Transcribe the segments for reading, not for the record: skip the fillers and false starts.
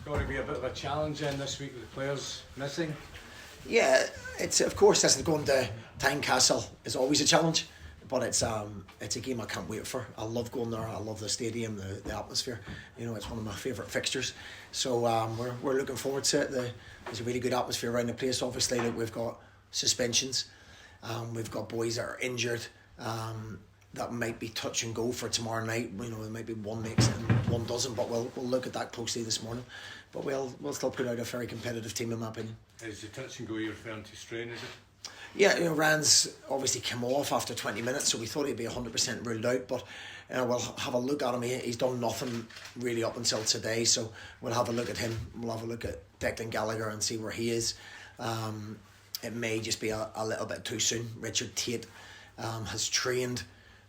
got to be a bit of a challenge in this week with the players missing. Yeah, it's of course this is going to Tynecastle is always a challenge, but it's a game I can't wait for. I love going there. I love the stadium, the atmosphere. You know, it's one of my favourite fixtures. So we're looking forward to it. There's a really good atmosphere around the place. Obviously, like we've got suspensions, we've got boys that are injured. That might be touch and go for tomorrow night. You know, there might be one makes it and one doesn't, but we'll look at that closely this morning. But we'll still put out a very competitive team, in my opinion. Is the touch and go you're referring to strain, is it? Yeah, you know, Rand's obviously came off after 20 minutes, so we thought he'd be 100% ruled out, but we'll have a look at him. He's done nothing really up until today, so we'll have a look at him. We'll have a look at Declan Gallagher and see where he is. It may just be a little bit too soon. Richard Tate has trained,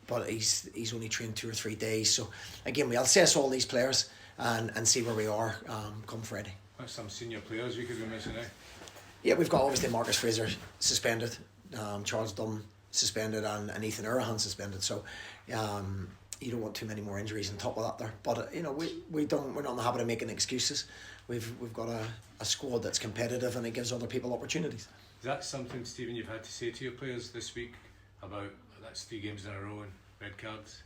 but he's only trained 2 or 3 days. So again, we'll assess all these players and see where we are come Friday. That's some senior players we could be missing out. Yeah, we've got obviously Marcus Fraser suspended, Charles Dunn suspended, and Ethan Urahan suspended. So you don't want too many more injuries on top of that there. But you know, we're not in the habit of making excuses. We've got a squad that's competitive, and it gives other people opportunities. Is that something, Stephen, you've had to say to your players this week about that's 3 games in a row and red cards?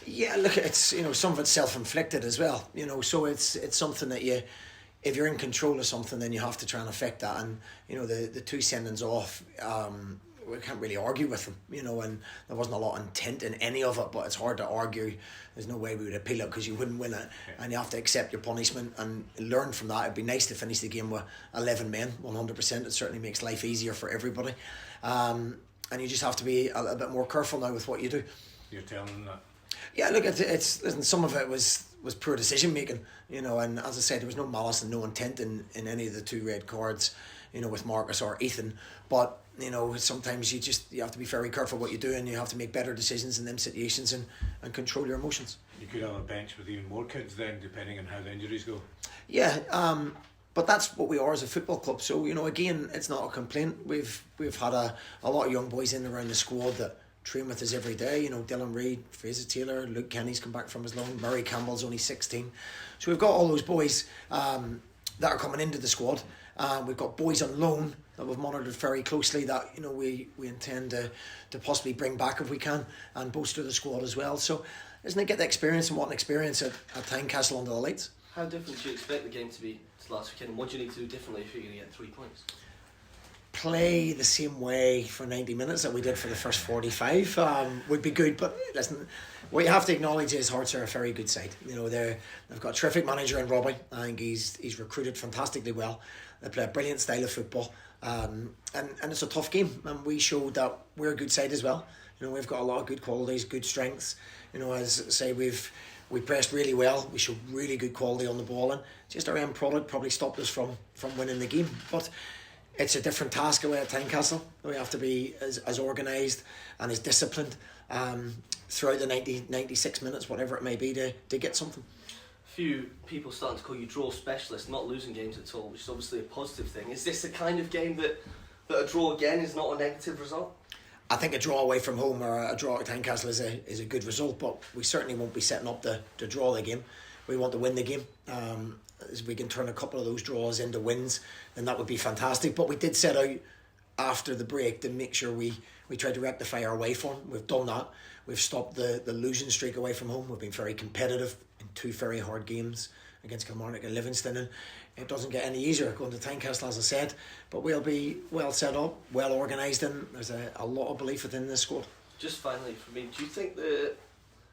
Yeah, look, it's, you know, some of it's self-inflicted as well, you know, so it's something that if you're in control of something, then you have to try and affect that. And you know, the 2 sendings off, we can't really argue with them, you know, and there wasn't a lot of intent in any of it, but it's hard to argue. There's no way we would appeal it because you wouldn't win it, and you have to accept your punishment and learn from that. It'd be nice to finish the game with 11 men, 100%. It certainly makes life easier for everybody, and you just have to be a little bit more careful now with what you do. You're telling them that? Yeah, look, listen, some of it was poor decision making, you know, and as I said, there was no malice and no intent in any of the 2 red cards, you know, with Marcus or Ethan. But you know, sometimes you have to be very careful what you do, and you have to make better decisions in them situations and control your emotions. You could have a bench with even more kids then, depending on how the injuries go. Yeah, but that's what we are as a football club. So you know, again, it's not a complaint. We've had a lot of young boys in around the squad that train with us every day. You know, Dylan Reid, Fraser Taylor, Luke Kenny's come back from his loan, Murray Campbell's only 16. So we've got all those boys that are coming into the squad. We've got boys on loan that we've monitored very closely that, you know, we intend to possibly bring back if we can, and bolster the squad as well. So isn't it get the experience and what an experience at Tynecastle under the lights? How different do you expect the game to be to last weekend, and what do you need to do differently if you're going to get 3 points? Play the same way for 90 minutes that we did for the first 45 would be good. But listen, what you have to acknowledge is Hearts are a very good side. You know, they've got a terrific manager in Robbie. I think he's recruited fantastically well. They play a brilliant style of football, and it's a tough game, and we showed that we're a good side as well. You know, we've got a lot of good qualities, good strengths. You know, as I say, we pressed really well. We showed really good quality on the ball, and just our end product probably stopped us from winning the game. But it's a different task away at Tynecastle. We have to be as organised and as disciplined throughout the 96 minutes, whatever it may be, to get something. Few people starting to call you draw specialist, not losing games at all, which is obviously a positive thing. Is this the kind of game that a draw again is not a negative result? I think a draw away from home or a draw at Tynecastle is a good result, but we certainly won't be setting up to draw the game. We want to win the game. If we can turn a couple of those draws into wins, then that would be fantastic. But we did set out after the break to make sure we tried to rectify our away form. We've done that. We've stopped the losing streak away from home. We've been very competitive in 2 very hard games against Kilmarnock and Livingston, and it doesn't get any easier going to Tynecastle, as I said. But we'll be well set up, well organised, and there's a lot of belief within this squad. Just finally for me, do you think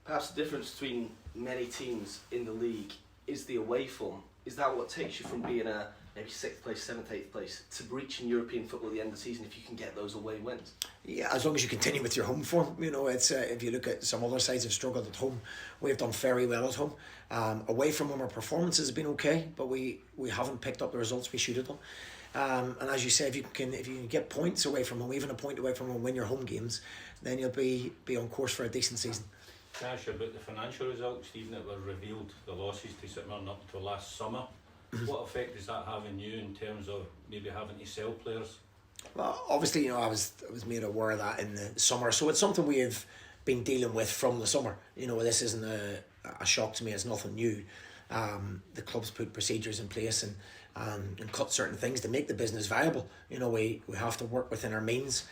perhaps the difference between many teams in the league is the away form? Is that what takes you from being a maybe 6th place, 7th, 8th place to reaching European football at the end of the season if you can get those away wins? Yeah, as long as you continue with your home form. You know, it's if you look at some other sides have struggled at home, we've done very well at home. Away from home, our performances have been okay, but we haven't picked up the results we should have done. And as you say, if you can get points away from home, even a point away from home, win your home games, then you'll be on course for a decent season. Can I ask you about the financial results, Stephen, that were revealed, the losses to St Mirren up until last summer? What effect does that have on you in terms of maybe having to sell players? Well, obviously, you know, I was made aware of that in the summer, so it's something we have been dealing with from the summer. You know, this isn't a shock to me, it's nothing new. the club's put procedures in place and cut certain things to make the business viable. We have to work within our means.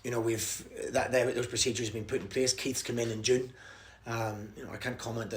We've those procedures have been put in place. Keith's come in June. I can't comment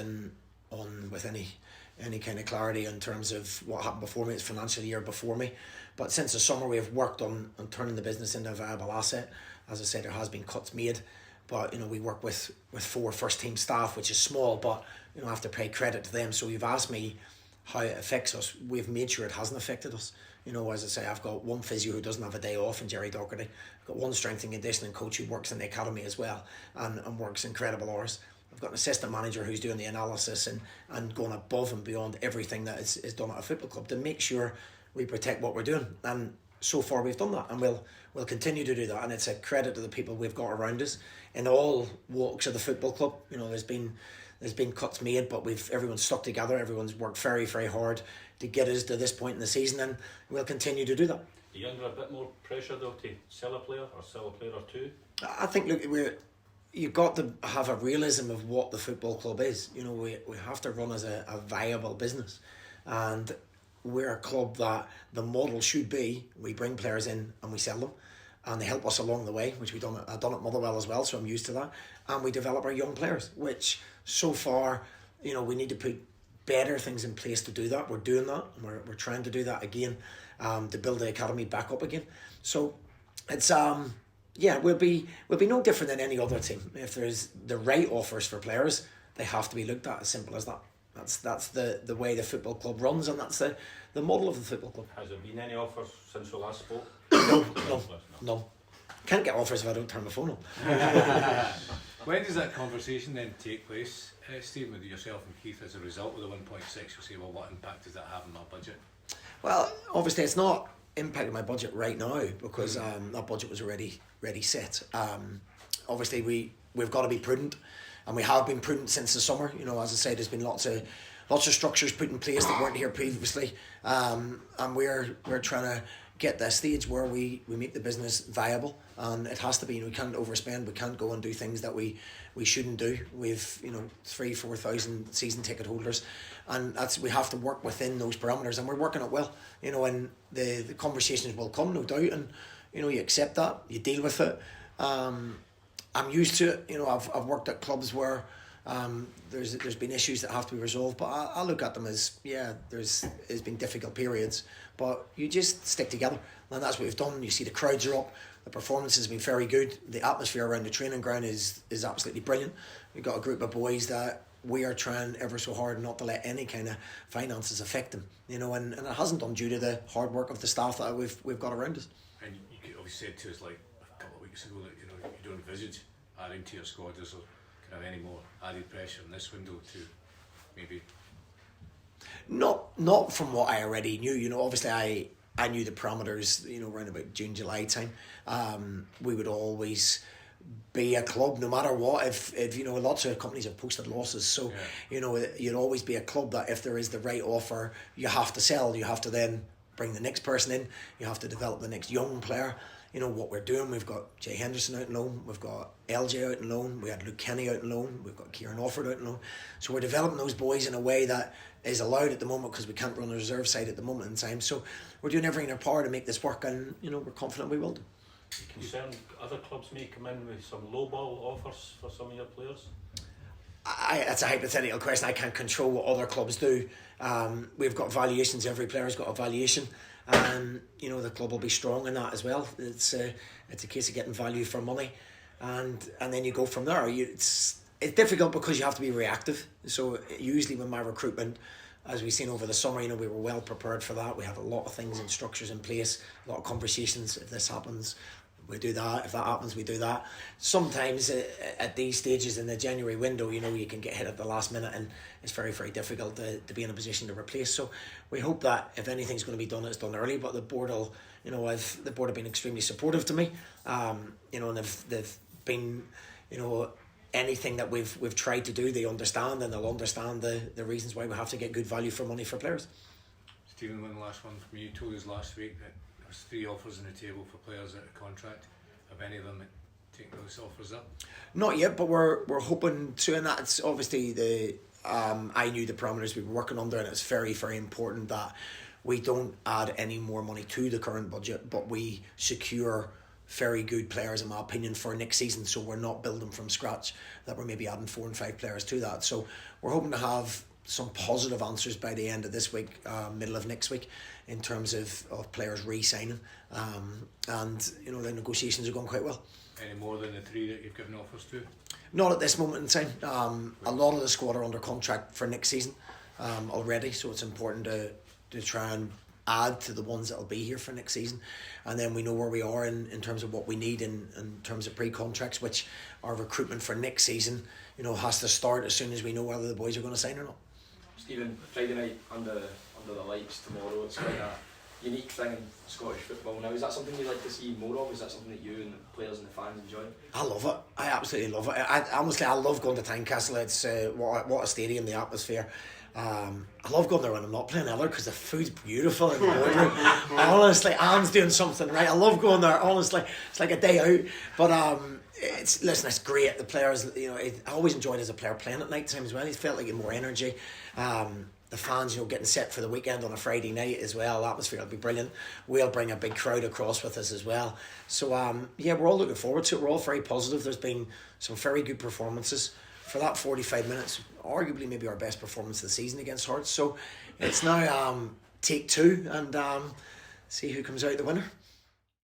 on with any kind of clarity in terms of what happened before me. It's financial year before me, but since the summer we have worked on turning the business into a viable asset. As I said, there has been cuts made, but we work with 4 first team staff, which is small, but I have to pay credit to them. So you've asked me how it affects us. We've made sure it hasn't affected us. As I say, I've got one physio who doesn't have a day off, and Jerry Doherty. I've got one strength and conditioning coach who works in the academy as well and works incredible hours. I've got an assistant manager who's doing the analysis and going above and beyond everything that is done at a football club to make sure we protect what we're doing. And so far we've done that, and we'll continue to do that. And it's a credit to the people we've got around us in all walks of the football club. There's been cuts made, but everyone's stuck together. Everyone's worked very, very hard to get us to this point in the season, and we'll continue to do that. Are you under a bit more pressure though to sell a player or two? I think, look, you've got to have a realism of what the football club is. We have to run as a viable business, and we're a club that the model should be we bring players in and we sell them, and they help us along the way, which I've done at Motherwell as well, so I'm used to that. And we develop our young players, which so far, we need to put better things in place to do that. We're doing that, and we're trying to do that again, to build the academy back up again. So it's we'll be no different than any other team. If there's the right offers for players, they have to be looked at. As simple as that. That's the way the football club runs, and that's the model of the football club. Has there been any offers since we last spoke? No. Can't get offers if I don't turn my phone on. When does that conversation then take place, Stephen, with yourself and Keith as a result of the 1.6? You'll say, well, what impact does that have on my budget? Well, obviously it's not impacting my budget right now because that budget was already set. Obviously we've got to be prudent, and we have been prudent since the summer. As I say, there's been lots of structures put in place that weren't here previously, and we're trying to get that stage where we make the business viable, and it has to be. We can't overspend. We can't go and do things that we shouldn't do. We've 3,000-4,000 season ticket holders, and we have to work within those parameters, and we're working it well. And the conversations will come, no doubt, and you accept that, you deal with it. I'm used to it. I've worked at clubs where there's been issues that have to be resolved, but I look at them as there's been difficult periods, but you just stick together, and that's what we've done. You see the crowds are up, the performance has been very good, the atmosphere around the training ground is absolutely brilliant. We've got a group of boys that we are trying ever so hard not to let any kind of finances affect them, and it hasn't done due to the hard work of the staff that we've got around us. And you could obviously said to us like a couple of weeks ago that you don't envisage adding to your squad. Is there kind of any more added pressure in this window to maybe? Not from what I already knew. Obviously I knew the parameters. Around about June, July time. We would always be a club no matter what. If lots of companies have posted losses, so you'd always be a club that if there is the right offer, you have to sell. You have to then bring the next person in. You have to develop the next young player. What we're doing, we've got Jay Henderson out on loan, we've got LJ out on loan, we had Luke Kenny out on loan, we've got Kieran Offord out on loan. So we're developing those boys in a way that is allowed at the moment because we can't run a reserve side at the moment in time. So we're doing everything in our power to make this work, and we're confident we will do. Are you concerned other clubs may come in with some lowball offers for some of your players? That's a hypothetical question. I can't control what other clubs do. We've got valuations, every player's got a valuation. And the club will be strong in that as well. It's a case of getting value for money, and then you go from there. It's difficult because you have to be reactive. So usually with my recruitment, as we've seen over the summer, we were well prepared for that. We had a lot of things and structures in place, a lot of conversations. If this happens, we do that. If that happens, we do that. Sometimes at these stages in the January window, you can get hit at the last minute, and it's very, very difficult to be in a position to replace. So we hope that if anything's going to be done, it's done early. But the board will, the board have been extremely supportive to me. And they've been, anything that we've tried to do, they understand, and they'll understand the reasons why we have to get good value for money for players. Stephen, one last one from you. You told us last week that there's 3 offers on the table for players out of contract. Have any of them taken those offers up? Not yet, but we're hoping to, and that's obviously I knew the parameters we were working under, and it's very, very important that we don't add any more money to the current budget, but we secure very good players, in my opinion, for next season, so we're not building from scratch, that we're maybe adding 4 and 5 players to that. So we're hoping to have some positive answers by the end of this week, middle of next week, in terms of players re-signing, and you know, the negotiations are going quite well. Any more than the 3 that you've given offers to? Not at this moment in time. A lot of the squad are under contract for next season already, so it's important to try and add to the ones that will be here for next season, and then we know where we are in terms of what we need in terms of pre-contracts, which our recruitment for next season, you know, has to start as soon as we know whether the boys are going to sign or not. Stephen, Friday night under the lights tomorrow, it's quite a unique thing in Scottish football now. Is that something you'd like to see more of? Is that something that you and the players and the fans enjoy? I love it. I absolutely love it. Honestly, I love going to Tynecastle. It's what a stadium, the atmosphere. I love going there when I'm not playing either, because the food's beautiful in the boardroom. Honestly, Anne's doing something right. I love going there. Honestly, it's like a day out. But it's great. The players, you know, I always enjoyed as a player playing at night time as well. He felt like he had more energy. The fans, you know, getting set for the weekend on a Friday night as well. The atmosphere will be brilliant. We'll bring a big crowd across with us as well. So we're all looking forward to it. We're all very positive. There's been some very good performances. For that 45 minutes, arguably maybe our best performance of the season against Hearts. So it's now take 2 and see who comes out the winner.